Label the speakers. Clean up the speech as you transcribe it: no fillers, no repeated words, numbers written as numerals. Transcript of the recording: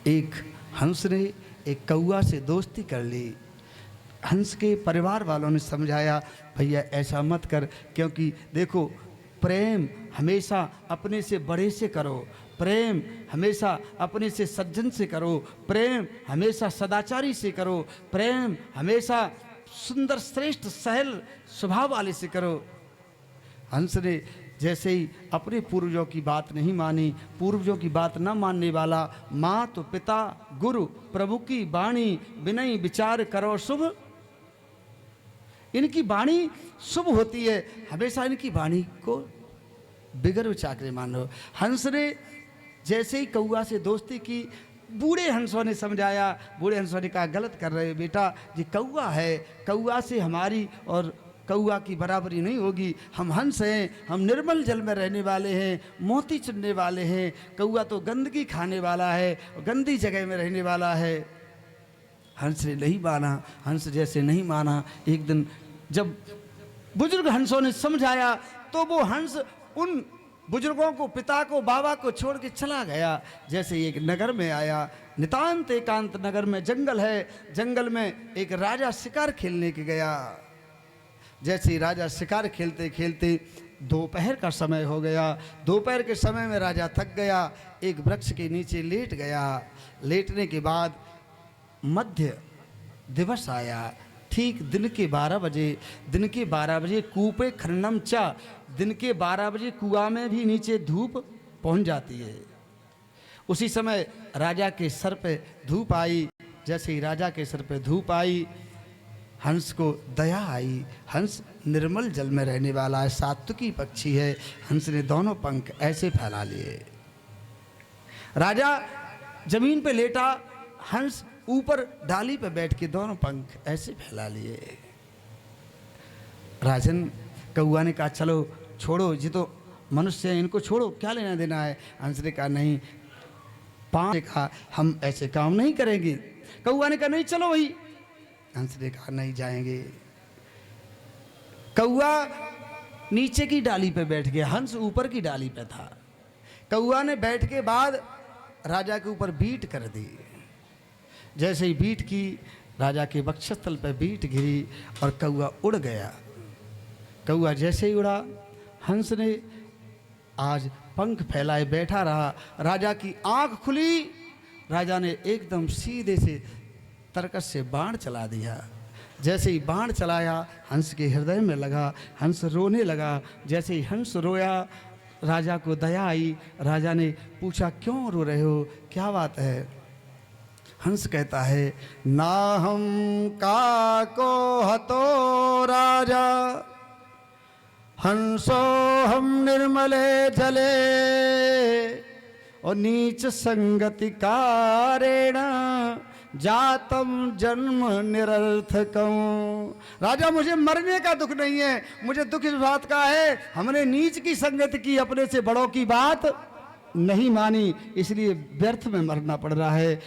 Speaker 1: एक हंस ने एक कौआ से दोस्ती कर ली। हंस के परिवार वालों ने समझाया भैया ऐसा मत कर, क्योंकि देखो प्रेम हमेशा अपने से बड़े से करो, प्रेम हमेशा अपने से सज्जन से करो, प्रेम हमेशा सदाचारी से करो, प्रेम हमेशा सुंदर श्रेष्ठ सहल स्वभाव वाले से करो। हंस ने जैसे ही अपने पूर्वजों की बात नहीं मानी, पूर्वजों की बात न मानने वाला, माँ तो पिता गुरु प्रभु की वाणी विनय विचार करो शुभ। इनकी वाणी शुभ होती है, हमेशा इनकी वाणी को बिगर विचार के मानो। हंस ने जैसे ही कौआ से दोस्ती की, बूढ़े हंसों ने समझाया, बूढ़े हंसों ने कहा गलत कर रहे बेटा, ये कौआ है, कौआ से हमारी और कौआ की बराबरी नहीं होगी। हम हंस हैं, हम निर्मल जल में रहने वाले हैं, मोती चुनने वाले हैं, कौआ तो गंदगी खाने वाला है, गंदी जगह में रहने वाला है। हंस ने नहीं माना। हंस जैसे नहीं माना, एक दिन जब बुजुर्ग हंसों ने समझाया तो वो हंस उन बुजुर्गों को, पिता को, बाबा को छोड़ के चला गया। जैसे एक नगर में आया, नितांत एकांत नगर में जंगल है, जंगल में एक राजा शिकार खेलने के गया। जैसे ही राजा शिकार खेलते खेलते दोपहर का समय हो गया। दोपहर के समय में राजा थक गया, एक वृक्ष के नीचे लेट गया। लेटने के बाद मध्य दिवस आया, ठीक दिन के 12 बजे। दिन के 12 बजे कूपे खननम चा, दिन के 12 बजे कुआं में भी नीचे धूप पहुंच जाती है। उसी समय राजा के सर पे धूप आई। जैसे ही राजा के सर पे धूप आई, हंस को दया आई। हंस निर्मल जल में रहने वाला है, सात्विकी पक्षी है। हंस ने दोनों पंख ऐसे फैला लिए। राजा जमीन पे लेटा, हंस ऊपर डाली पे बैठ के दोनों पंख ऐसे फैला लिए। राजन कौआ ने कहा चलो छोड़ो, ये तो मनुष्य है, इनको छोड़ो, क्या लेना देना है। हंस ने कहा नहीं, पांच ने कहा हम ऐसे काम नहीं करेंगे। कौआ ने कहा नहीं चलो वही। हंस ने कहा नहीं जाएंगे। कौआ नीचे की डाली पे बैठ गया, हंस ऊपर की डाली पे था। कौआ ने बैठ के बाद राजा के ऊपर बीट कर दी। जैसे ही बीट की, राजा के वक्षस्थल पे बीट गिरी और कौआ उड़ गया। कौआ जैसे ही उड़ा, हंस ने आज पंख फैलाए बैठा रहा। राजा की आंख खुली, राजा ने एकदम सीधे से तरकस से बाण चला दिया। जैसे ही बाण चलाया, हंस के हृदय में लगा, हंस रोने लगा। जैसे ही हंस रोया, राजा को दया आई। राजा ने पूछा क्यों रो रहे हो, क्या बात है। हंस कहता है ना हम का को हतो राजा, हंसो हम निर्मले जले और नीच संगति कारेण जातम जन्म निरर्थकम। राजा मुझे मरने का दुख नहीं है, मुझे दुख इस बात का है हमने नीच की संगति की, अपने से बड़ों की बात नहीं मानी, इसलिए व्यर्थ में मरना पड़ रहा है।